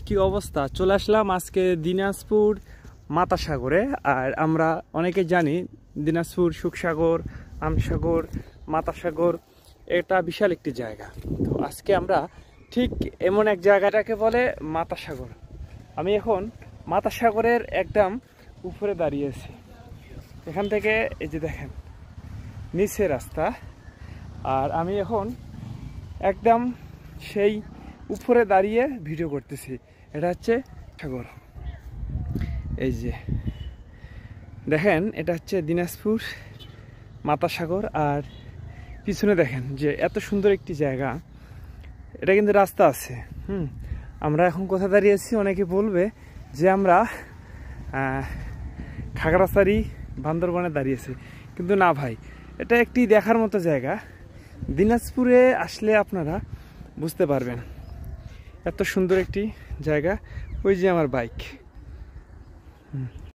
কি অবস্থা, চলে আসলাম আজকে দিনাজপুর মাতাসাগরে। আর আমরা অনেকে জানি দিনাজপুর সুখসাগর, আমসাগর, মাতাসাগর এটা বিশাল একটি জায়গা। তো আজকে আমরা ঠিক এমন এক জায়গাটাকে বলে মাতাসাগর। আমি এখন মাতাসাগরের একদম উপরে দাঁড়িয়েছি। এখান থেকে এই যে দেখেন নিচে রাস্তা, আর আমি এখন একদম সেই উপরে দাঁড়িয়ে ভিডিও করতেছি। এটা হচ্ছে সাগর, এই যে দেখেন এটা হচ্ছে দিনাজপুর মাতাসাগর। আর পিছনে দেখেন যে এত সুন্দর একটি জায়গা, এটা কিন্তু রাস্তা আছে। আমরা এখন কোথায় দাঁড়িয়েছি, অনেকে বলবে যে আমরা খাগড়াছড়ি বান্দরবানে দাঁড়িয়েছি, কিন্তু না ভাই, এটা একটি দেখার মতো জায়গা। দিনাজপুরে আসলে আপনারা বুঝতে পারবেন এত সুন্দর একটি জায়গা। ওই যে আমার বাইক।